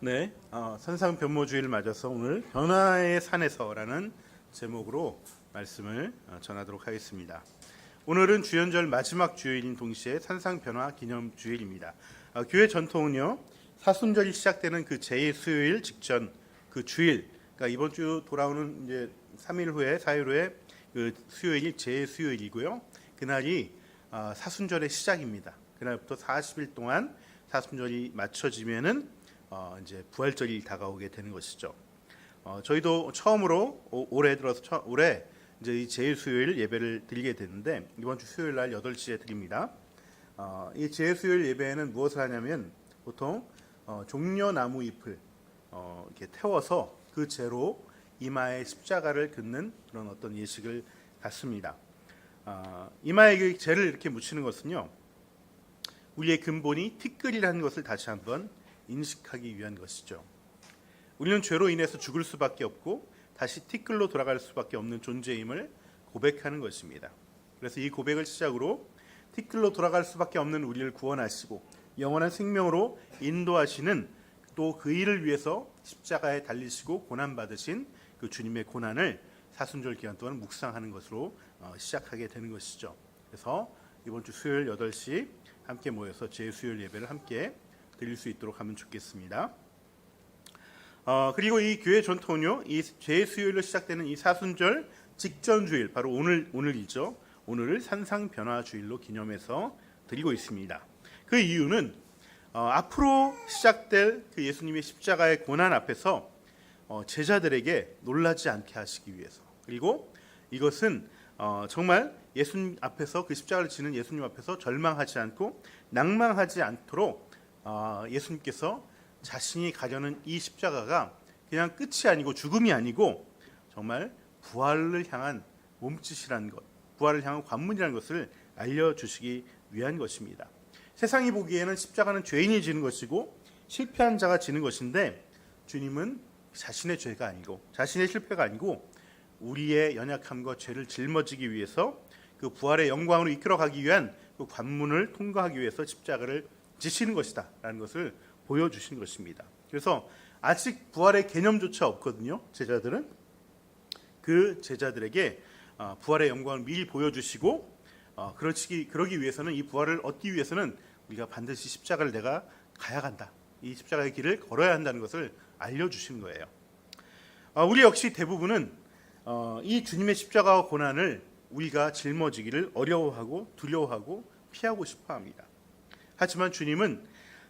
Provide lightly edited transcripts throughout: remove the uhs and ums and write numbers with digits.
네, 산상변모주의를 맞아서 오늘 변화의 산에서라는 제목으로 말씀을 전하도록 하겠습니다. 오늘은 주연절 마지막 주일인 동시에 산상변화 기념주일입니다. 교회 전통은요, 사순절이 시작되는 그 제2수요일 직전 그 주일, 그러니까 이번 주 돌아오는 이제 3일 후에 4일 후에 그 수요일이 제2수요일이고요. 그날이 사순절의 시작입니다. 그날부터 40일 동안 사순절이 맞춰지면은 이제 부활절이 다가오게 되는 것이죠. 저희도 처음으로 올해 이제 이 제2수요일 예배를 드리게 됐는데 이번 주 수요일 날 8시에 드립니다. 이 제2수요일 예배에는 무엇을 하냐면 보통 종려나무 잎을 이렇게 태워서 그 재로 이마에 십자가를 긋는 그런 어떤 예식을 갖습니다. 이마에 그 재를 이렇게 묻히는 것은요, 우리의 근본이 티끌이라는 것을 다시 한번 인식하기 위한 것이죠. 우리는 죄로 인해서 죽을 수밖에 없고 다시 티끌로 돌아갈 수밖에 없는 존재임을 고백하는 것입니다. 그래서 이 고백을 시작으로 티끌로 돌아갈 수밖에 없는 우리를 구원하시고 영원한 생명으로 인도하시는, 또 그 일을 위해서 십자가에 달리시고 고난받으신 그 주님의 고난을 사순절 기간 동안 묵상하는 것으로 시작하게 되는 것이죠. 그래서 이번 주 수요일 8시 함께 모여서 제2수요일 예배를 함께 드릴 수 있도록 하면 좋겠습니다. 그리고 이 교회 전통은요, 이 제2수요일로 시작되는 이 사순절 직전 주일, 바로 오늘이죠. 오늘을 산상변화주일로 기념해서 드리고 있습니다. 그 이유는 앞으로 시작될 그 예수님의 십자가의 고난 앞에서 제자들에게 놀라지 않게 하시기 위해서, 그리고 이것은 정말 예수님 앞에서, 그 십자가를 지는 예수님 앞에서 절망하지 않고 낭망하지 않도록 예수님께서 자신이 가려는 이 십자가가 그냥 끝이 아니고 죽음이 아니고 정말 부활을 향한 몸짓이라는 것, 부활을 향한 관문이라는 것을 알려주시기 위한 것입니다. 세상이 보기에는 십자가는 죄인이 지는 것이고 실패한 자가 지는 것인데, 주님은 자신의 죄가 아니고 자신의 실패가 아니고 우리의 연약함과 죄를 짊어지기 위해서 그 부활의 영광으로 이끌어가기 위한 그 관문을 통과하기 위해서 십자가를 지시는 것이다 라는 것을 보여주신 것입니다. 그래서 아직 부활의 개념조차 없거든요. 제자들은 그 제자들에게 부활의 영광을 미리 보여주시고, 그러기 위해서는, 이 부활을 얻기 위해서는 우리가 반드시 십자가를 내가 가야 한다, 이 십자가의 길을 걸어야 한다는 것을 알려주신 거예요. 우리 역시 대부분은 이 주님의 십자가와 고난을 우리가 짊어지기를 어려워하고 두려워하고 피하고 싶어합니다. 하지만 주님은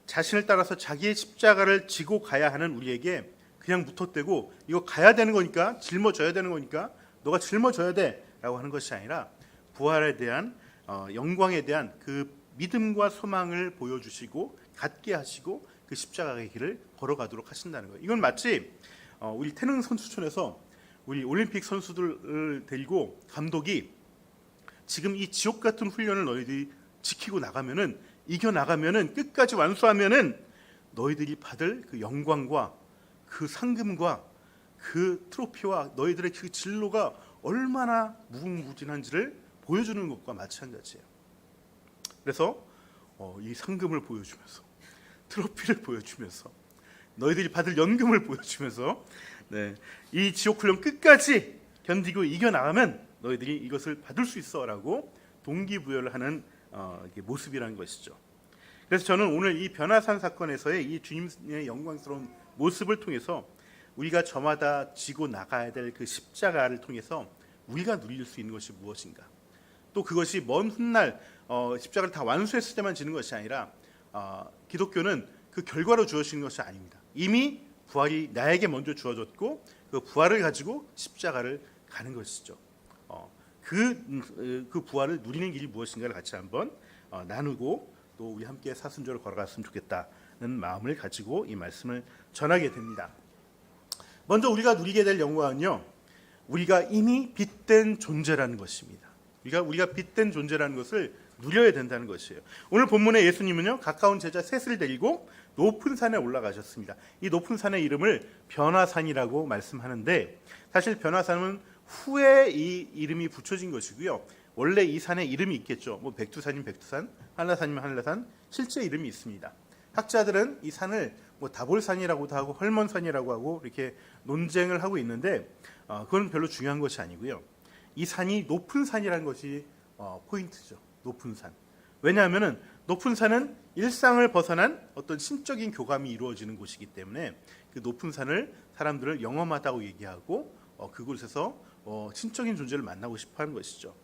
자신을 따라서 자기의 십자가를 지고 가야 하는 우리에게 그냥 무턱대고 이거 가야 되는 거니까, 짊어져야 되는 거니까 너가 짊어져야 돼 라고 하는 것이 아니라 부활에 대한 영광에 대한 그 믿음과 소망을 보여주시고 갖게 하시고 그 십자가의 길을 걸어가도록 하신다는 거예요. 이건 마치 우리 태릉 선수촌에서 우리 올림픽 선수들을 데리고 감독이 지금 이 지옥 같은 훈련을 너희들이 지키고 나가면은, 이겨 나가면은, 끝까지 완수하면은 너희들이 받을 그 영광과 그 상금과 그 트로피와 너희들의 그 진로가 얼마나 무궁무진한지를 보여주는 것과 마찬가지예요. 그래서 이 상금을 보여주면서, 트로피를 보여주면서, 너희들이 받을 연금을 보여주면서, 이 지옥 훈련 끝까지 견디고 이겨 나가면 너희들이 이것을 받을 수 있어라고 동기부여를 하는 모습이라는 것이죠. 그래서 저는 오늘 이 변화산 사건에서의 이 주님의 영광스러운 모습을 통해서 우리가 저마다 지고 나가야 될 그 십자가를 통해서 우리가 누릴 수 있는 것이 무엇인가, 또 그것이 먼 훗날 십자가를 다 완수했을 때만 지는 것이 아니라 기독교는 그 결과로 주어지는 것이 아닙니다. 이미 부활이 나에게 먼저 주어졌고 그 부활을 가지고 십자가를 가는 것이죠. 그 부활을 누리는 길이 무엇인가를 같이 한번 나누고 또 우리 함께 사순절을 걸어갔으면 좋겠다는 마음을 가지고 이 말씀을 전하게 됩니다. 먼저 우리가 누리게 될 영광은요, 우리가 이미 빛된 존재라는 것입니다. 우리가 빛된 존재라는 것을 누려야 된다는 것이에요. 오늘 본문에 예수님은요, 가까운 제자 셋을 데리고 높은 산에 올라가셨습니다. 이 높은 산의 이름을 변화산이라고 말씀하는데, 사실 변화산은 후에 이 이름이 붙여진 것이고요. 원래 이 산에 이름이 있겠죠. 백두산이면 백두산, 한라산이면 한라산, 실제 이름이 있습니다. 학자들은 이 산을 뭐 다볼산이라고도 하고 헐몬산이라고 하고 이렇게 논쟁을 하고 있는데 그건 별로 중요한 것이 아니고요. 이 산이 높은 산이라는 것이 포인트죠. 높은 산. 왜냐하면은 높은 산은 일상을 벗어난 어떤 신적인 교감이 이루어지는 곳이기 때문에 그 높은 산을 사람들을 영험하다고 얘기하고 그곳에서 신적인 존재를 만나고 싶어하는 것이죠.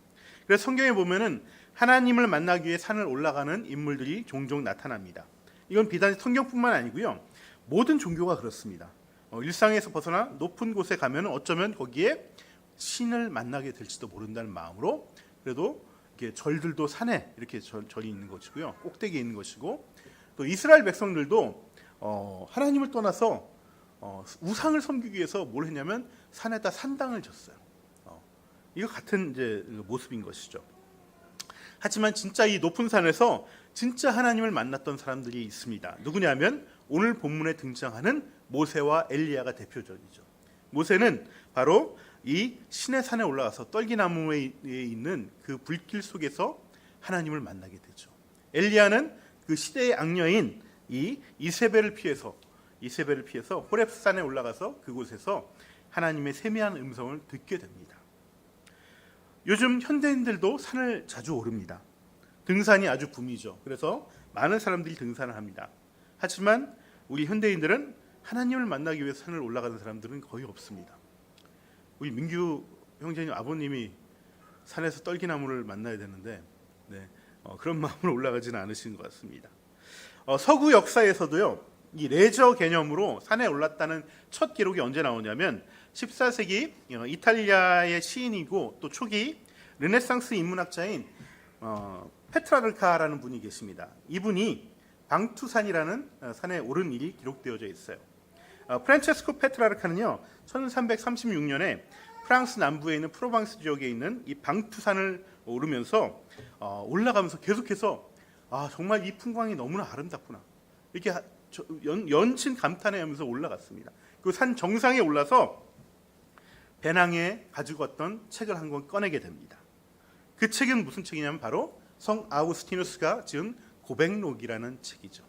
그래서 성경에 보면은 하나님을 만나기 위해 산을 올라가는 인물들이 종종 나타납니다. 이건 비단 성경뿐만 아니고요. 모든 종교가 그렇습니다. 일상에서 벗어나 높은 곳에 가면 어쩌면 거기에 신을 만나게 될지도 모른다는 마음으로 그래도 이렇게 절들도 산에 이렇게 절이 있는 것이고요. 꼭대기에 있는 것이고 또 이스라엘 백성들도 하나님을 떠나서 우상을 섬기기 위해서 뭘 했냐면 산에다 산당을 졌어요. 이거 같은 이제 모습인 것이죠. 하지만 진짜 이 높은 산에서 진짜 하나님을 만났던 사람들이 있습니다. 누구냐면 오늘 본문에 등장하는 모세와 엘리야가 대표적이죠. 모세는 바로 이 신의 산에 올라가서 떨기나무에 있는 그 불길 속에서 하나님을 만나게 되죠. 엘리야는 그 시대의 악녀인 이 이세벨을 피해서 호렙산에 올라가서 그곳에서 하나님의 세미한 음성을 듣게 됩니다. 요즘 현대인들도 산을 자주 오릅니다. 등산이 아주 붐이죠. 그래서 많은 사람들이 등산을 합니다. 하지만 우리 현대인들은 하나님을 만나기 위해 산을 올라가는 사람들은 거의 없습니다. 우리 민규 형제님 아버님이 산에서 떨기나무를 만나야 되는데 그런 마음으로 올라가지는 않으신 것 같습니다. 서구 역사에서도요. 이 레저 개념으로 산에 올랐다는 첫 기록이 언제 나오냐면 14세기 이탈리아의 시인이고 또 초기 르네상스 인문학자인 페트라르카라는 분이 계십니다. 이분이 방투산이라는 산에 오른 일이 기록되어져 있어요. 프란체스코 페트라르카는요 1336년에 프랑스 남부에 있는 프로방스 지역에 있는 이 방투산을 오르면서 올라가면서 계속해서 정말 이 풍광이 너무나 아름답구나 이렇게 연친 감탄하면서 올라갔습니다. 그 산 정상에 올라서 배낭에 가지고 왔던 책을 한 권 꺼내게 됩니다. 그 책은 무슨 책이냐면 바로 성 아우구스티누스가 지은 고백록이라는 책이죠.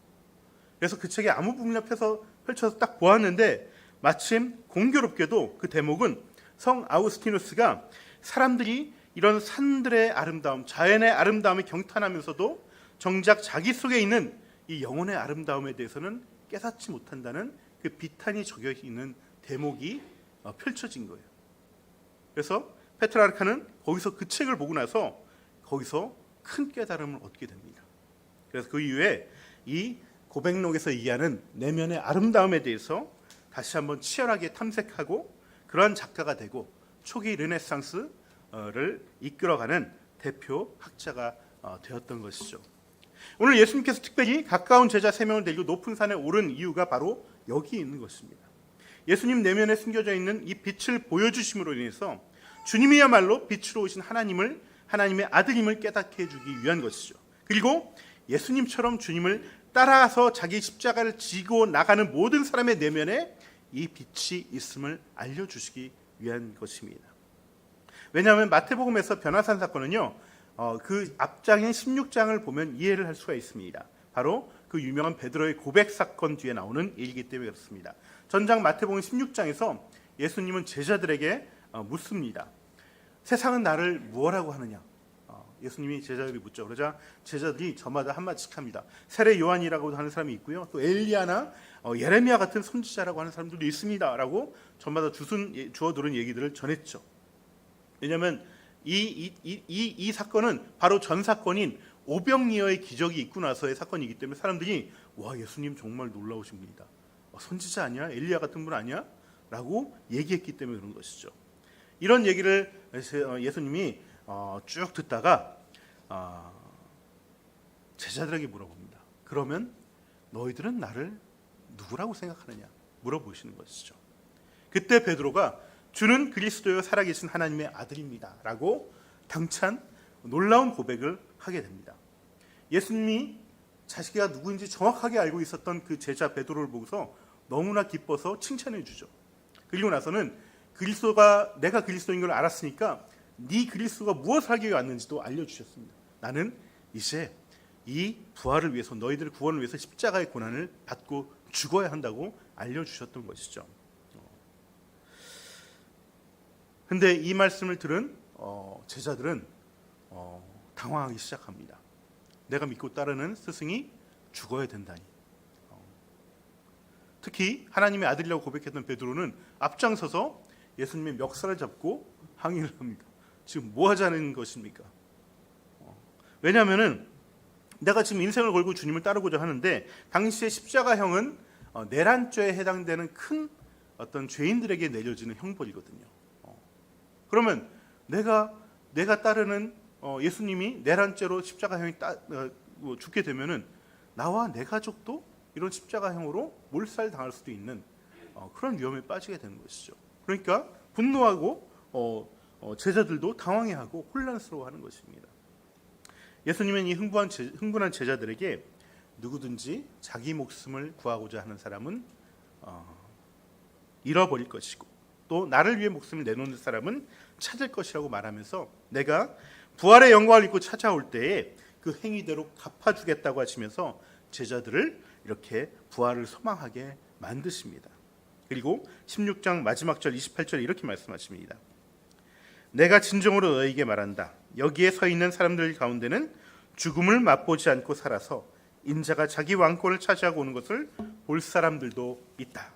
그래서 그 책의 아무 부분을 펼쳐서 딱 보았는데 마침 공교롭게도 그 대목은 성 아우구스티누스가 사람들이 이런 산들의 아름다움, 자연의 아름다움에 경탄하면서도 정작 자기 속에 있는 이 영혼의 아름다움에 대해서는 깨닫지 못한다는 그 비탄이 적혀 있는 대목이 펼쳐진 거예요. 그래서 페트라르카는 거기서 그 책을 보고 나서 거기서 큰 깨달음을 얻게 됩니다. 그래서 그 이후에 이 고백록에서 얘기하는 내면의 아름다움에 대해서 다시 한번 치열하게 탐색하고 그러한 작가가 되고 초기 르네상스를 이끌어가는 대표 학자가 되었던 것이죠. 오늘 예수님께서 특별히 가까운 제자 3명을 데리고 높은 산에 오른 이유가 바로 여기 있는 것입니다. 예수님 내면에 숨겨져 있는 이 빛을 보여주심으로 인해서 주님이야말로 빛으로 오신 하나님의 아들임을 깨닫게 해주기 위한 것이죠. 그리고 예수님처럼 주님을 따라서 자기 십자가를 지고 나가는 모든 사람의 내면에 이 빛이 있음을 알려주시기 위한 것입니다. 왜냐하면 마태복음에서 변화산 사건은요, 그 앞장인 16장을 보면 이해를 할 수가 있습니다. 바로 그 유명한 베드로의 고백 사건 뒤에 나오는 일이기 때문에 그렇습니다. 전장 마태복음 16장에서 예수님은 제자들에게 묻습니다. 세상은 나를 무엇라고 하느냐? 예수님이 제자들이 묻죠. 그러자 제자들이 저마다 한마디씩 합니다. 세례 요한이라고 하는 사람이 있고요. 또 엘리야나 예레미야 같은 선지자라고 하는 사람들도 있습니다. 라고 저마다 주워 들은 얘기들을 전했죠. 왜냐하면 이 사건은 바로 전 사건인 오병이어의 기적이 있고 나서의 사건이기 때문에 사람들이 와 예수님 정말 놀라우신 분이다. 선지자 아니야? 엘리야 같은 분 아니야? 라고 얘기했기 때문에 그런 것이죠. 이런 얘기를 예수님이 쭉 듣다가 제자들에게 물어봅니다. 그러면 너희들은 나를 누구라고 생각하느냐? 물어보시는 것이죠. 그때 베드로가 주는 그리스도여 살아계신 하나님의 아들입니다. 라고 당찬 놀라운 고백을 하게 됩니다. 예수님이 자기가 누구인지 정확하게 알고 있었던 그 제자 베드로를 보고서 너무나 기뻐서 칭찬해 주죠. 그리고 나서는 내가 그리스도인 걸 알았으니까 네 그리스도가 무엇을 하기 위해 왔는지도 알려주셨습니다. 나는 이제 이 부활을 위해서 너희들의 구원을 위해서 십자가의 고난을 받고 죽어야 한다고 알려주셨던 것이죠. 근데 이 말씀을 들은 제자들은 당황하기 시작합니다. 내가 믿고 따르는 스승이 죽어야 된다니. 특히 하나님의 아들이라고 고백했던 베드로는 앞장서서 예수님의 멱살을 잡고 항의를 합니다. 지금 뭐 하자는 것입니까? 왜냐하면은 내가 지금 인생을 걸고 주님을 따르고자 하는데 당시의 십자가형은 내란죄에 해당되는 큰 어떤 죄인들에게 내려지는 형벌이거든요. 그러면 내가 따르는 예수님이 내란죄로 십자가형이 죽게 되면은 나와 내 가족도 이런 십자가형으로 몰살당할 수도 있는 그런 위험에 빠지게 되는 것이죠. 그러니까 분노하고 제자들도 당황해하고 혼란스러워하는 것입니다. 예수님은 이 흥분한 제자들에게 누구든지 자기 목숨을 구하고자 하는 사람은 잃어버릴 것이고 또 나를 위해 목숨을 내놓는 사람은 찾을 것이라고 말하면서 내가 부활의 영광을 입고 찾아올 때에 그 행위대로 갚아주겠다고 하시면서 제자들을 이렇게 부활을 소망하게 만드십니다. 그리고 16장 마지막 절 28절에 이렇게 말씀하십니다. 내가 진정으로 너희에게 말한다. 여기에 서 있는 사람들 가운데는 죽음을 맛보지 않고 살아서 인자가 자기 왕권을 차지하고 오는 것을 볼 사람들도 있다.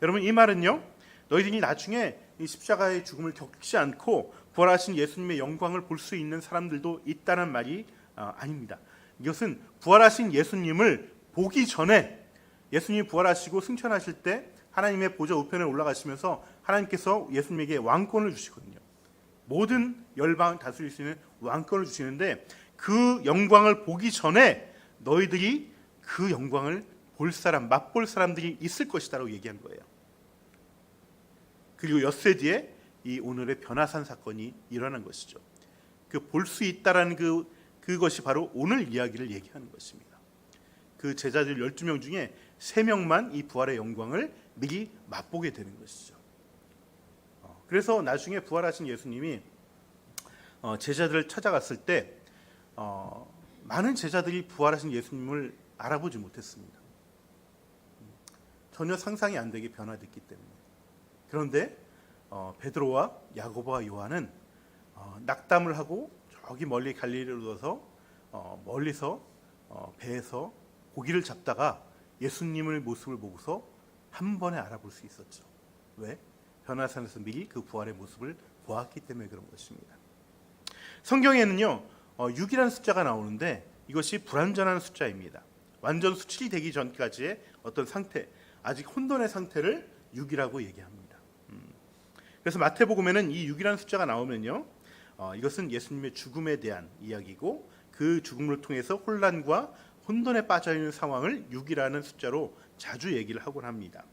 여러분, 이 말은요, 너희들이 나중에 이 십자가의 죽음을 겪지 않고 부활하신 예수님의 영광을 볼 수 있는 사람들도 있다는 말이 아닙니다. 이것은 부활하신 예수님을 보기 전에 예수님이 부활하시고 승천하실 때 하나님의 보좌 우편에 올라가시면서 하나님께서 예수님에게 왕권을 주시거든요. 모든 열방 다스릴 수 있는 왕권을 주시는데 그 영광을 보기 전에 너희들이 그 영광을 볼 사람, 맛볼 사람들이 있을 것이다라고 얘기한 거예요. 그리고 엿새 뒤에 이 오늘의 변화산 사건이 일어난 것이죠. 그 볼 수 있다라는 그것이 바로 오늘 이야기를 얘기하는 것입니다. 그 제자들 12명 중에 3명만 이 부활의 영광을 미리 맛보게 되는 것이죠. 그래서 나중에 부활하신 예수님이 제자들을 찾아갔을 때 많은 제자들이 부활하신 예수님을 알아보지 못했습니다. 전혀 상상이 안 되게 변화됐기 때문에. 그런데 베드로와 야고보와 요한은 낙담을 하고 저기 멀리 갈릴리로 가서 멀리서 배에서 고기를 잡다가 예수님의 모습을 보고서 한 번에 알아볼 수 있었죠. 왜? 변화산에서 미리 그 부활의 모습을 보았기 때문에 그런 것입니다. 성경에는요 6이라는 숫자가 나오는데 이것이 불완전한 숫자입니다. 완전 수칠이 되기 전까지의 어떤 상태, 아직 혼돈의 상태를 6이라고 얘기합니다. 그래서 마태복음에는 이 6이라는 숫자가 나오면요 이것은 예수님의 죽음에 대한 이야기고 그 죽음을 통해서 혼란과 혼돈에 빠져있는 상황을 6이라는 숫자로 자주 얘기를 하곤 합니다.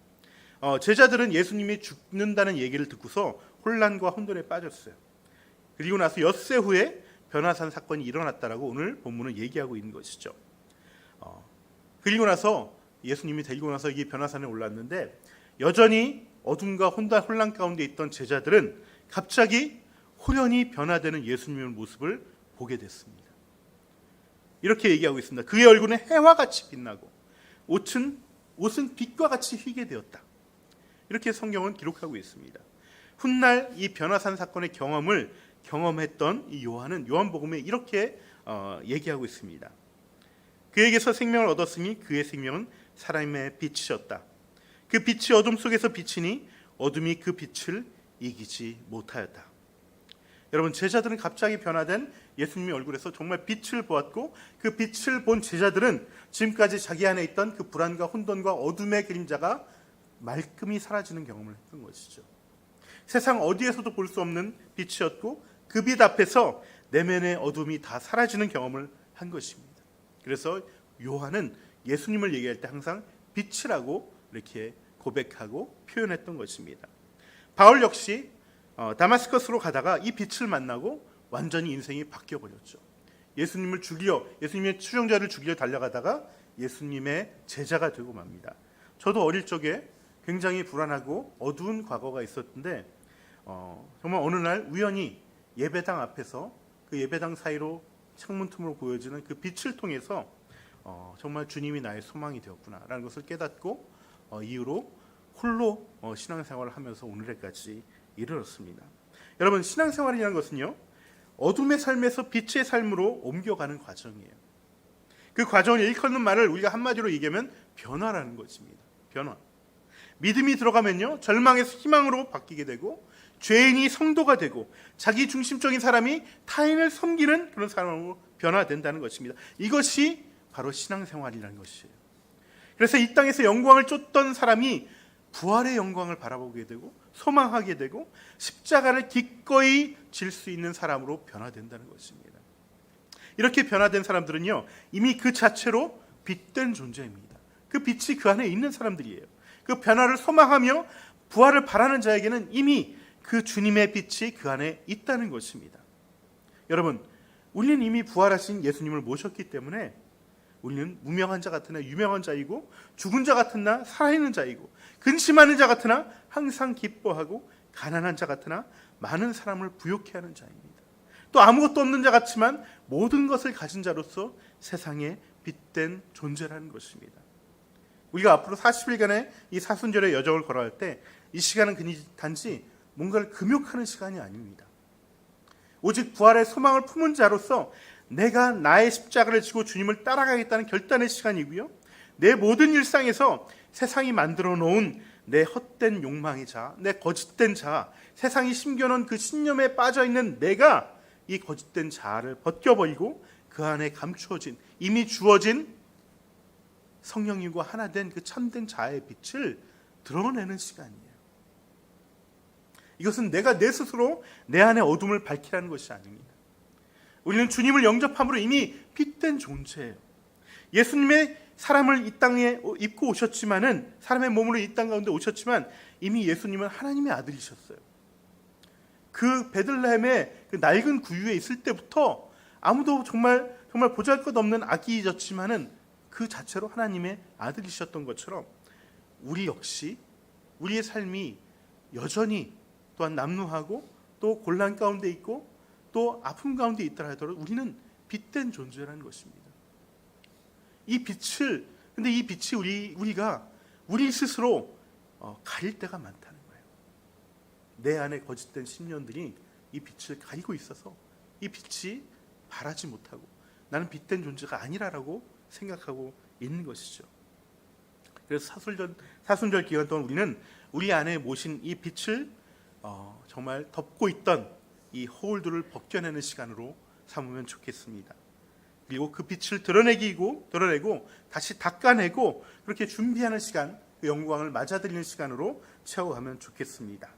제자들은 예수님이 죽는다는 얘기를 듣고서 혼란과 혼돈에 빠졌어요. 그리고 나서 엿새 후에 변화산 사건이 일어났다라고 오늘 본문은 얘기하고 있는 것이죠. 그리고 나서 예수님이 데리고 나서 이 변화산에 올랐는데 여전히 어둠과 혼란 가운데 있던 제자들은 갑자기 호련히 변화되는 예수님의 모습을 보게 됐습니다. 이렇게 얘기하고 있습니다. 그의 얼굴은 해와 같이 빛나고 옷은 빛과 같이 휘게 되었다. 이렇게 성경은 기록하고 있습니다. 훗날 이 변화산 사건의 경험을 경험했던 이 요한은 요한복음에 이렇게 얘기하고 있습니다. 그에게서 생명을 얻었으니 그의 생명은 사람의 빛이었다. 그 빛이 어둠 속에서 비치니 어둠이 그 빛을 이기지 못하였다. 여러분, 제자들은 갑자기 변화된 예수님의 얼굴에서 정말 빛을 보았고 그 빛을 본 제자들은 지금까지 자기 안에 있던 그 불안과 혼돈과 어둠의 그림자가 말끔히 사라지는 경험을 했던 것이죠. 세상 어디에서도 볼 수 없는 빛이었고 그 빛 앞에서 내면의 어둠이 다 사라지는 경험을 한 것입니다. 그래서 요한은 예수님을 얘기할 때 항상 빛이라고 이렇게 고백하고 표현했던 것입니다. 바울 역시 다마스커스로 가다가 이 빛을 만나고 완전히 인생이 바뀌어버렸죠. 예수님의 추종자를 죽이려 달려가다가 예수님의 제자가 되고 맙니다. 저도 어릴 적에 굉장히 불안하고 어두운 과거가 있었는데 정말 어느 날 우연히 예배당 앞에서 그 예배당 사이로 창문 틈으로 보여지는 그 빛을 통해서 정말 주님이 나의 소망이 되었구나라는 것을 깨닫고 이후로 홀로 신앙생활을 하면서 오늘까지 이르렀습니다. 여러분, 신앙생활이라는 것은요, 어둠의 삶에서 빛의 삶으로 옮겨가는 과정이에요. 그 과정을 일컫는 말을 우리가 한마디로 얘기하면 변화라는 것입니다. 변화. 믿음이 들어가면요, 절망에서 희망으로 바뀌게 되고, 죄인이 성도가 되고, 자기 중심적인 사람이 타인을 섬기는 그런 사람으로 변화된다는 것입니다. 이것이 바로 신앙생활이라는 것이에요. 그래서 이 땅에서 영광을 쫓던 사람이 부활의 영광을 바라보게 되고, 소망하게 되고, 십자가를 기꺼이 질 수 있는 사람으로 변화된다는 것입니다. 이렇게 변화된 사람들은요, 이미 그 자체로 빛된 존재입니다. 그 빛이 그 안에 있는 사람들이에요. 그 변화를 소망하며 부활을 바라는 자에게는 이미 그 주님의 빛이 그 안에 있다는 것입니다. 여러분, 우리는 이미 부활하신 예수님을 모셨기 때문에 우리는 무명한 자 같으나 유명한 자이고, 죽은 자 같으나 살아있는 자이고, 근심하는 자 같으나 항상 기뻐하고, 가난한 자 같으나 많은 사람을 부욕해 하는 자입니다. 또 아무것도 없는 자 같지만 모든 것을 가진 자로서 세상에 빛된 존재라는 것입니다. 우리가 앞으로 40일간의 이 사순절의 여정을 걸어갈 때 이 시간은 단지 뭔가를 금욕하는 시간이 아닙니다. 오직 부활의 소망을 품은 자로서 내가 나의 십자가를 지고 주님을 따라가겠다는 결단의 시간이고요, 내 모든 일상에서 세상이 만들어 놓은 내 헛된 욕망의 자, 내 거짓된 자, 세상이 심겨놓은 그 신념에 빠져있는 내가 이 거짓된 자아를 벗겨버리고 그 안에 감추어진, 이미 주어진 성령님과 하나 된 그 참된 자아의 빛을 드러내는 시간이에요. 이것은 내가 내 스스로 내 안의 어둠을 밝히라는 것이 아닙니다. 우리는 주님을 영접함으로 이미 빛된 존재예요. 예수님의 사람을 이 땅에 입고 오셨지만은, 사람의 몸으로 이 땅 가운데 오셨지만 이미 예수님은 하나님의 아들이셨어요. 그 베들레헴의 그 낡은 구유에 있을 때부터 아무도 정말 보잘것없는 아기였지만은 그 자체로 하나님의 아들이셨던 것처럼 우리 역시 우리의 삶이 여전히 또한 남루하고 또 곤란 가운데 있고 또 아픔 가운데 있더라 하더라도 우리는 빛된 존재라는 것입니다. 근데 이 빛이 우리가 우리 스스로 가릴 때가 많다는 거예요. 내 안에 거짓된 신념들이 이 빛을 가리고 있어서 이 빛이 바라지 못하고 나는 빛된 존재가 아니라고 생각하고 있는 것이죠. 그래서 사순절 기간 동안 우리는 우리 안에 모신 이 빛을 정말 덮고 있던 이 허울들을 벗겨내는 시간으로 삼으면 좋겠습니다. 그리고 그 빛을 드러내고 다시 닦아내고 그렇게 준비하는 시간, 그 영광을 맞아들이는 시간으로 채워가면 좋겠습니다.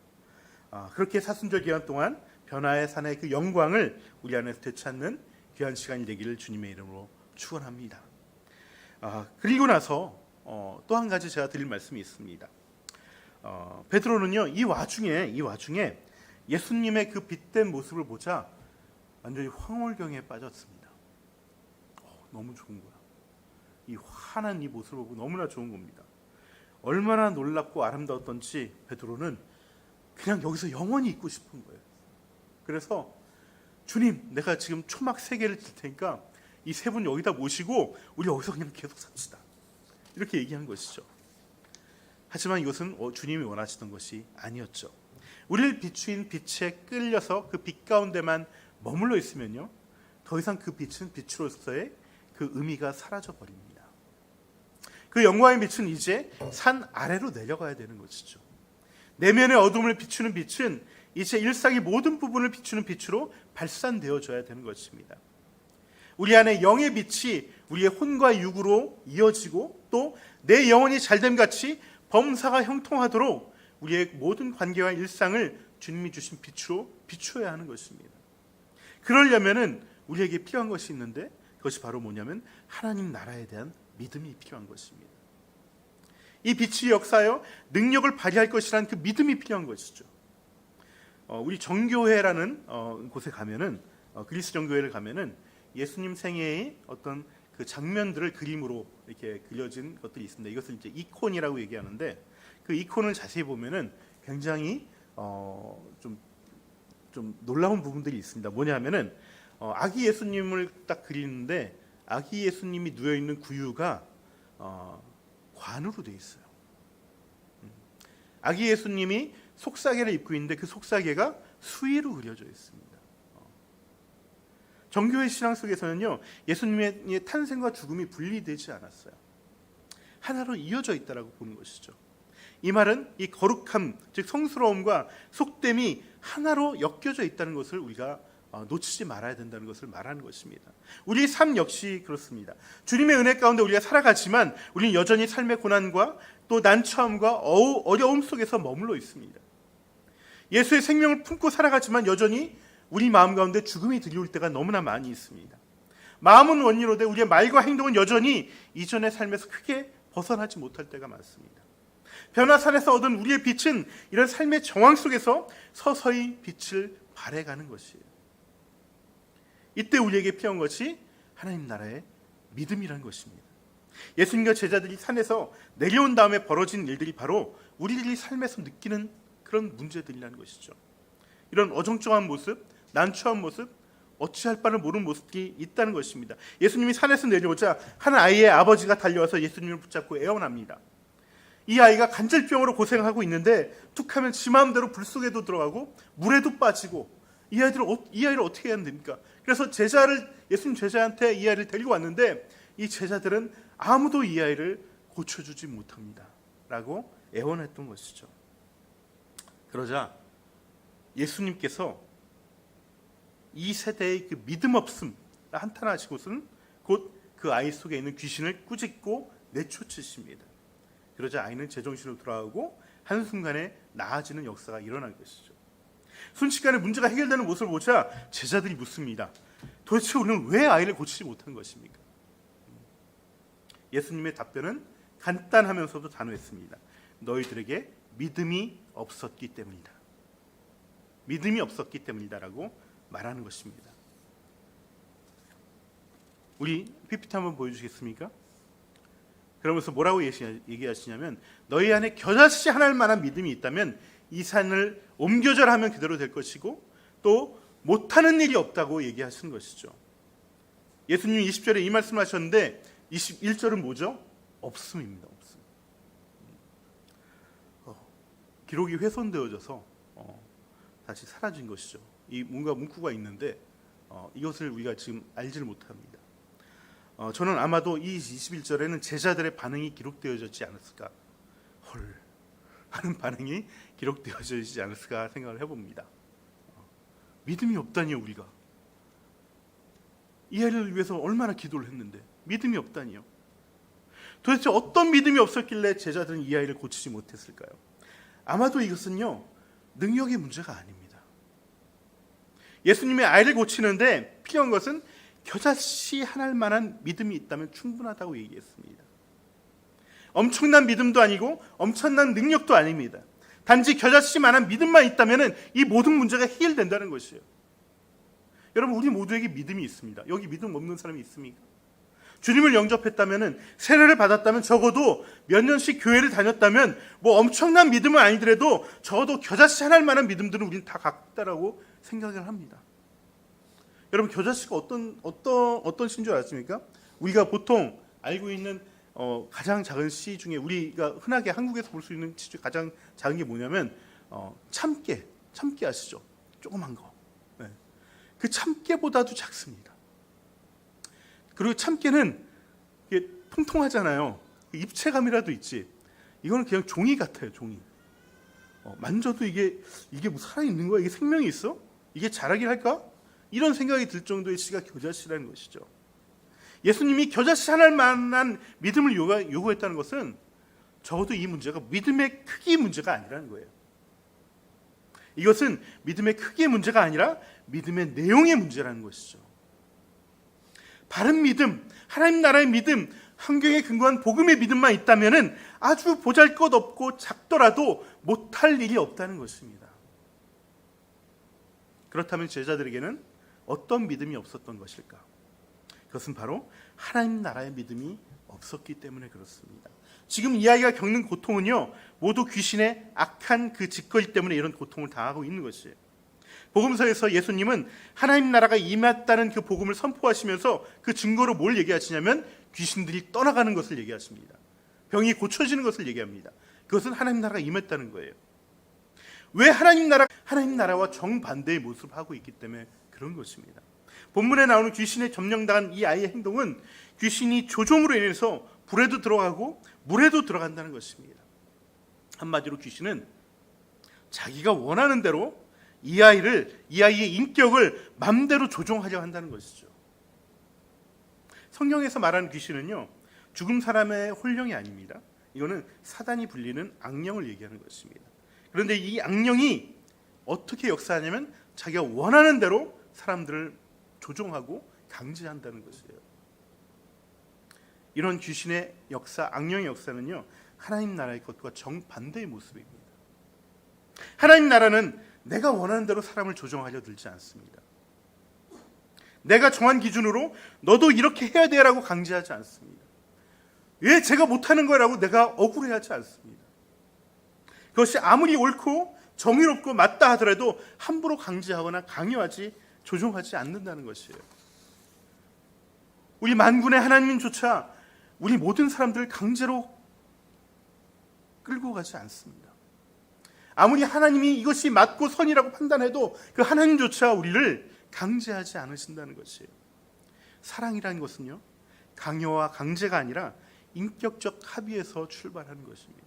그렇게 사순절 기간 동안 변화의 산의 그 영광을 우리 안에서 되찾는 귀한 시간이 되기를 주님의 이름으로 축원합니다. 그리고 나서 또 한 가지 제가 드릴 말씀이 있습니다. 베드로는요, 이 와중에 예수님의 그 빛된 모습을 보자 완전히 황홀경에 빠졌습니다. 너무 좋은 거야. 이 환한 이 모습을 보고 너무나 좋은 겁니다. 얼마나 놀랍고 아름다웠던지 베드로는 그냥 여기서 영원히 있고 싶은 거예요. 그래서 주님, 내가 지금 초막 3개를 줄 테니까 이 3분 여기다 모시고 우리 여기서 그냥 계속 삽시다. 이렇게 얘기한 것이죠. 하지만 이것은 주님이 원하시던 것이 아니었죠. 우리를 비추인 빛에 끌려서 그 빛 가운데만 머물러 있으면요, 더 이상 그 빛은 빛으로서의 그 의미가 사라져 버립니다. 그 영광의 빛은 이제 산 아래로 내려가야 되는 것이죠. 내면의 어둠을 비추는 빛은 이제 일상의 모든 부분을 비추는 빛으로 발산되어져야 되는 것입니다. 우리 안에 영의 빛이 우리의 혼과 육으로 이어지고 또 내 영혼이 잘됨 같이 범사가 형통하도록 우리의 모든 관계와 일상을 주님이 주신 빛으로 비추어야 하는 것입니다. 그러려면은 우리에게 필요한 것이 있는데 그것이 바로 뭐냐면 하나님 나라에 대한 믿음이 필요한 것입니다. 이 빛이 역사하여 능력을 발휘할 것이라는 그 믿음이 필요한 것이죠. 우리 정교회라는 곳에 가면은 그리스 정교회를 가면은 예수님 생애의 어떤 그 장면들을 그림으로 이렇게 그려진 것들이 있습니다. 이것을 이제 이콘이라고 얘기하는데 그 이콘을 자세히 보면은 굉장히 좀 놀라운 부분들이 있습니다. 뭐냐면은 아기 예수님을 딱 그리는데 아기 예수님이 누워 있는 구유가 관으로 되어 있어요. 아기 예수님이 속사계를 입고 있는데 그 속사계가 수의로 그려져 있습니다. 정교회 신앙 속에서는요, 예수님의 탄생과 죽음이 분리되지 않았어요. 하나로 이어져 있다라고 보는 것이죠. 이 말은 이 거룩함, 즉 성스러움과 속됨이 하나로 엮여져 있다는 것을 우리가 놓치지 말아야 된다는 것을 말하는 것입니다. 우리 삶 역시 그렇습니다. 주님의 은혜 가운데 우리가 살아가지만 우리는 여전히 삶의 고난과 또 난처함과 어려움 속에서 머물러 있습니다. 예수의 생명을 품고 살아가지만 여전히 우리 마음 가운데 죽음이 들려올 때가 너무나 많이 있습니다. 마음은 원리로되 우리의 말과 행동은 여전히 이전의 삶에서 크게 벗어나지 못할 때가 많습니다. 변화산에서 얻은 우리의 빛은 이런 삶의 정황 속에서 서서히 빛을 발해가는 것이에요. 이때 우리에게 필요한 것이 하나님 나라의 믿음이라는 것입니다. 예수님과 제자들이 산에서 내려온 다음에 벌어진 일들이 바로 우리들이 삶에서 느끼는 그런 문제들이라는 것이죠. 이런 어정쩡한 모습, 난처한 모습, 어찌할 바를 모르는 모습이 있다는 것입니다. 예수님이 산에서 내려오자 한 아이의 아버지가 달려와서 예수님을 붙잡고 애원합니다. 이 아이가 간질병으로 고생하고 있는데 툭하면 지 마음대로 불 속에도 들어가고 물에도 빠지고 이 아이를 어떻게 해야 됩니까? 그래서 예수님 제자한테 이 아이를 데리고 왔는데 이 제자들은 아무도 이 아이를 고쳐주지 못합니다 라고 애원했던 것이죠. 그러자 예수님께서 이 세대의 그 믿음 없음 한탄하시고서는 곧 그 아이 속에 있는 귀신을 꾸짖고 내쫓으십니다. 그러자 아이는 제정신으로 돌아오고 한순간에 나아지는 역사가 일어날 것이죠. 순식간에 문제가 해결되는 모습을 보자 제자들이 묻습니다. 도대체 우리는 왜 아이를 고치지 못한 것입니까? 예수님의 답변은 간단하면서도 단호했습니다. 너희들에게 믿음이 없었기 때문이다. 믿음이 없었기 때문이다라고 말하는 것입니다. 우리 PPT 한번 보여주시겠습니까? 그러면서 뭐라고 얘기하시냐면 너희 안에 겨자씨 하나일 만한 믿음이 있다면 이 산을 옮겨져라 하면 그대로 될 것이고 또 못하는 일이 없다고 얘기하신 것이죠. 예수님이 20절에 이 말씀을 하셨는데 21절은 뭐죠? 없음입니다. 없음. 기록이 훼손되어져서 다시 사라진 것이죠. 이 뭔가 문구가 있는데 이것을 우리가 지금 알지를 못합니다. 저는 아마도 이 21절에는 제자들의 반응이 기록되어지지 않았을까, 헐 하는 반응이 기록되어지지 않았을까 생각을 해봅니다. 믿음이 없다니요. 우리가 이 아이를 위해서 얼마나 기도를 했는데 믿음이 없다니요. 도대체 어떤 믿음이 없었길래 제자들은 이 아이를 고치지 못했을까요? 아마도 이것은요 능력의 문제가 아닙니다. 예수님의 아이를 고치는데 필요한 것은 겨자씨 하나일 만한 믿음이 있다면 충분하다고 얘기했습니다. 엄청난 믿음도 아니고 엄청난 능력도 아닙니다. 단지 겨자씨만한 믿음만 있다면 이 모든 문제가 해결된다는 것이에요. 여러분, 우리 모두에게 믿음이 있습니다. 여기 믿음 없는 사람이 있습니까? 주님을 영접했다면, 세례를 받았다면, 적어도 몇 년씩 교회를 다녔다면 뭐 엄청난 믿음은 아니더라도 적어도 겨자씨 하나일 만한 믿음들은 우리는 다 갖다라고 생각을 합니다. 여러분, 겨자씨가 어떤 씨인 줄 아십니까? 우리가 보통 알고 있는 가장 작은 씨 중에 우리가 흔하게 한국에서 볼 수 있는 씨 중에 가장 작은 게 뭐냐면 참깨 아시죠? 조그만 거. 네. 그 참깨보다도 작습니다. 그리고 참깨는 이게 통통하잖아요. 입체감이라도 있지. 이거는 그냥 종이 같아요. 종이. 만져도 이게 뭐 살아있는 거야? 이게 생명이 있어? 이게 자라긴 할까? 이런 생각이 들 정도의 씨가 겨자씨라는 것이죠. 예수님이 겨자씨 하나일 만한 믿음을 요구했다는 것은 적어도 이 문제가 믿음의 크기의 문제가 아니라는 거예요. 이것은 믿음의 크기의 문제가 아니라 믿음의 내용의 문제라는 것이죠. 바른 믿음, 하나님 나라의 믿음, 성경에 근거한 복음의 믿음만 있다면 아주 보잘것없고 작더라도 못할 일이 없다는 것입니다. 그렇다면 제자들에게는 어떤 믿음이 없었던 것일까? 그것은 바로 하나님 나라의 믿음이 없었기 때문에 그렇습니다. 지금 이 아이가 겪는 고통은요 모두 귀신의 악한 그 짓거리 때문에 이런 고통을 당하고 있는 것이에요. 복음서에서 예수님은 하나님 나라가 임했다는 그 복음을 선포하시면서 그 증거로 뭘 얘기하시냐면 귀신들이 떠나가는 것을 얘기하십니다. 병이 고쳐지는 것을 얘기합니다. 그것은 하나님 나라가 임했다는 거예요. 왜 하나님 나라와 정반대의 모습을 하고 있기 때문에 그런 것입니다. 본문에 나오는 귀신에 점령당한 이 아이의 행동은 귀신이 조종으로 인해서 불에도 들어가고 물에도 들어간다는 것입니다. 한마디로 귀신은 자기가 원하는 대로 이 아이의 인격을 마음대로 조종하려 한다는 것이죠. 성경에서 말하는 귀신은요, 죽은 사람의 혼령이 아닙니다. 이거는 사단이 불리는 악령을 얘기하는 것입니다. 그런데 이 악령이 어떻게 역사하냐면 자기가 원하는 대로 사람들을 조종하고 강제한다는 것이에요. 이런 귀신의 역사, 악령의 역사는요, 하나님 나라의 것과 정반대의 모습입니다. 하나님 나라는 내가 원하는 대로 사람을 조종하려 들지 않습니다. 내가 정한 기준으로 너도 이렇게 해야 돼라고 강제하지 않습니다. 왜 제가 못하는 거라고 내가 억울해하지 않습니다. 그것이 아무리 옳고 정의롭고 맞다 하더라도 함부로 강제하거나 강요하지, 조종하지 않는다는 것이에요. 우리 만군의 하나님조차 우리 모든 사람들을 강제로 끌고 가지 않습니다. 아무리 하나님이 이것이 맞고 선이라고 판단해도 그 하나님조차 우리를 강제하지 않으신다는 것이에요. 사랑이라는 것은요, 강요와 강제가 아니라 인격적 합의에서 출발하는 것입니다.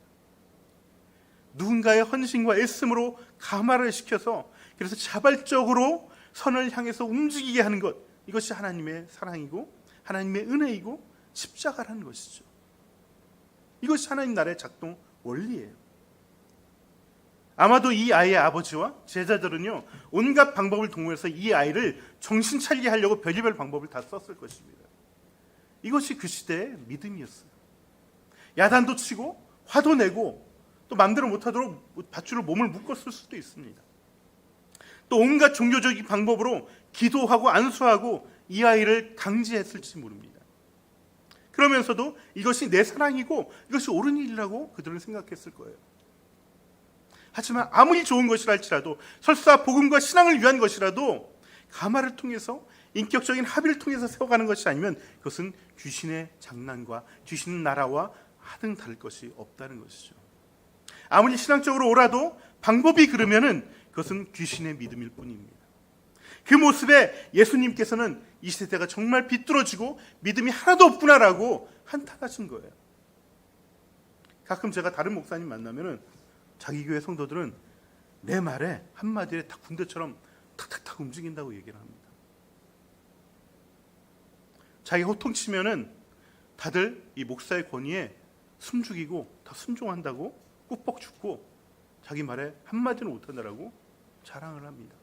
누군가의 헌신과 애씀으로 감화를 시켜서 그래서 자발적으로 선을 향해서 움직이게 하는 것, 이것이 하나님의 사랑이고 하나님의 은혜이고 십자가라는 것이죠. 이것이 하나님 나라의 작동 원리예요. 아마도 이 아이의 아버지와 제자들은요, 온갖 방법을 동원해서 이 아이를 정신 차리게 하려고 별의별 방법을 다 썼을 것입니다. 이것이 그 시대의 믿음이었어요. 야단도 치고 화도 내고 또 마음대로 못하도록 밧줄로 몸을 묶었을 수도 있습니다. 또 온갖 종교적인 방법으로 기도하고 안수하고 이 아이를 강제했을지 모릅니다. 그러면서도 이것이 내 사랑이고 이것이 옳은 일이라고 그들은 생각했을 거예요. 하지만 아무리 좋은 것이라 할지라도, 설사 복음과 신앙을 위한 것이라도 감화를 통해서 인격적인 합의를 통해서 세워가는 것이 아니면 그것은 귀신의 장난과 귀신 나라와 하등 다를 것이 없다는 것이죠. 아무리 신앙적으로 옳아도 방법이 그러면은 그것은 귀신의 믿음일 뿐입니다. 그 모습에 예수님께서는 이 세대가 정말 비뚤어지고 믿음이 하나도 없구나라고 한탄하신 거예요. 가끔 제가 다른 목사님 만나면은 자기 교회 성도들은 내 말에 한마디에 다 군대처럼 탁탁탁 움직인다고 얘기를 합니다. 자기 호통치면은 다들 이 목사의 권위에 숨죽이고 다 순종한다고 꾹뻑 죽고 자기 말에 한마디는 못한다라고 자랑을 합니다.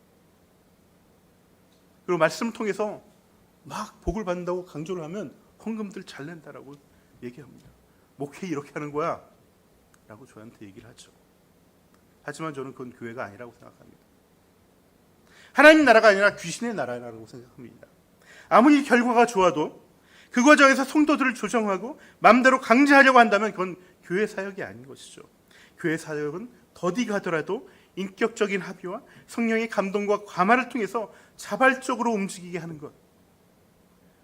그리고 말씀을 통해서 막 복을 받는다고 강조를 하면 헌금들 잘 낸다라고 얘기합니다. 목회 이렇게 하는 거야 라고 저한테 얘기를 하죠. 하지만 저는 그건 교회가 아니라고 생각합니다. 하나님 나라가 아니라 귀신의 나라라고 생각합니다. 아무리 결과가 좋아도 그 과정에서 성도들을 조정하고 마음대로 강제하려고 한다면 그건 교회 사역이 아닌 것이죠. 교회 사역은 더디 가더라도 인격적인 합의와 성령의 감동과 감화를 통해서 자발적으로 움직이게 하는 것,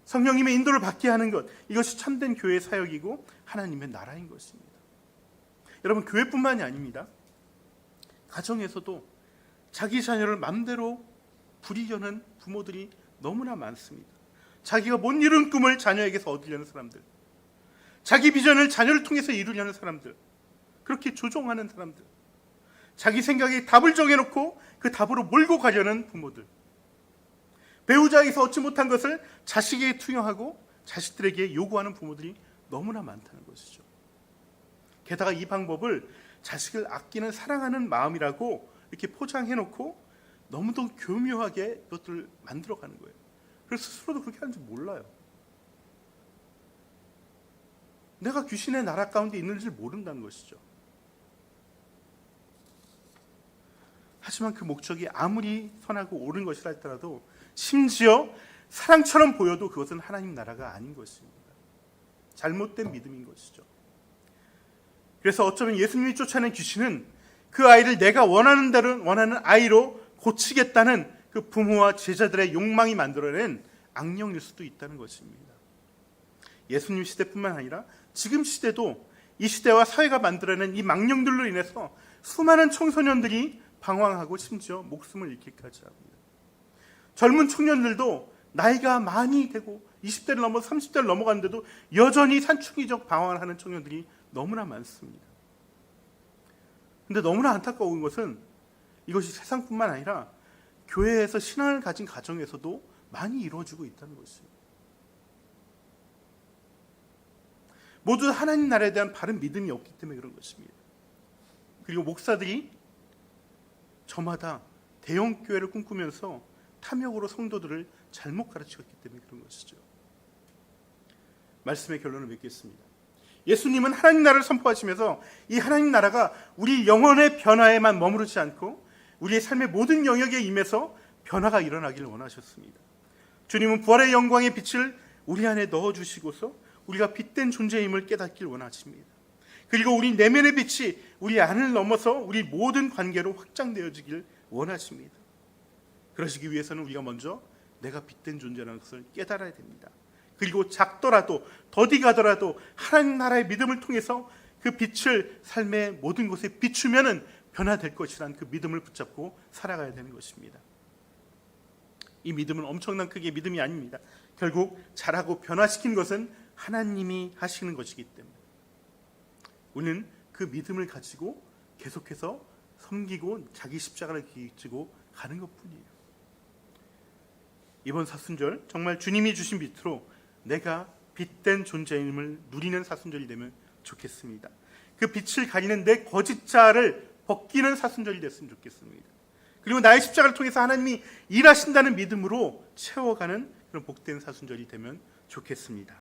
성령님의 인도를 받게 하는 것, 이것이 참된 교회의 사역이고 하나님의 나라인 것입니다. 여러분, 교회뿐만이 아닙니다. 가정에서도 자기 자녀를 마음대로 부리려는 부모들이 너무나 많습니다. 자기가 못 이룬 꿈을 자녀에게서 얻으려는 사람들, 자기 비전을 자녀를 통해서 이루려는 사람들, 그렇게 조종하는 사람들, 자기 생각에 답을 정해놓고 그 답으로 몰고 가려는 부모들, 배우자에게서 얻지 못한 것을 자식에게 투영하고 자식들에게 요구하는 부모들이 너무나 많다는 것이죠. 게다가 이 방법을 자식을 아끼는 사랑하는 마음이라고 이렇게 포장해놓고 너무도 교묘하게 그것들을 만들어가는 거예요. 그래서 스스로도 그렇게 하는지 몰라요. 내가 귀신의 나라 가운데 있는지 모른다는 것이죠. 하지만 그 목적이 아무리 선하고 옳은 것이라 할지라도 심지어 사랑처럼 보여도 그것은 하나님 나라가 아닌 것입니다. 잘못된 믿음인 것이죠. 그래서 어쩌면 예수님이 쫓아낸 귀신은 그 아이를 내가 원하는 대로, 원하는 아이로 고치겠다는 그 부모와 제자들의 욕망이 만들어낸 악령일 수도 있다는 것입니다. 예수님 시대뿐만 아니라 지금 시대도 이 시대와 사회가 만들어낸 이 망령들로 인해서 수많은 청소년들이 방황하고 심지어 목숨을 잃기까지 합니다. 젊은 청년들도 나이가 많이 되고 20대를 넘어 30대를 넘어갔는데도 여전히 산축이적 방황을 하는 청년들이 너무나 많습니다. 근데 너무나 안타까운 것은 이것이 세상뿐만 아니라 교회에서 신앙을 가진 가정에서도 많이 이루어지고 있다는 것입니다. 모두 하나님 나라에 대한 바른 믿음이 없기 때문에 그런 것입니다. 그리고 목사들이 저마다 대형 교회를 꿈꾸면서 탐욕으로 성도들을 잘못 가르쳤기 때문에 그런 것이죠. 말씀의 결론을 맺겠습니다. 예수님은 하나님 나라를 선포하시면서 이 하나님 나라가 우리 영혼의 변화에만 머무르지 않고 우리의 삶의 모든 영역에 임해서 변화가 일어나기를 원하셨습니다. 주님은 부활의 영광의 빛을 우리 안에 넣어주시고서 우리가 빛된 존재임을 깨닫길 원하십니다. 그리고 우리 내면의 빛이 우리 안을 넘어서 우리 모든 관계로 확장되어지길 원하십니다. 그러시기 위해서는 우리가 먼저 내가 빛된 존재라는 것을 깨달아야 됩니다. 그리고 작더라도 더디 가더라도 하나님 나라의 믿음을 통해서 그 빛을 삶의 모든 곳에 비추면은 변화될 것이라는 그 믿음을 붙잡고 살아가야 되는 것입니다. 이 믿음은 엄청난 크기의 믿음이 아닙니다. 결국 자라고 변화시킨 것은 하나님이 하시는 것이기 때문에 우리는 그 믿음을 가지고 계속해서 섬기고 자기 십자가를 지고 가는 것뿐이에요. 이번 사순절 정말 주님이 주신 빛으로 내가 빛된 존재임을 누리는 사순절이 되면 좋겠습니다. 그 빛을 가리는 내 거짓자를 벗기는 사순절이 됐으면 좋겠습니다. 그리고 나의 십자가를 통해서 하나님이 일하신다는 믿음으로 채워가는 그런 복된 사순절이 되면 좋겠습니다.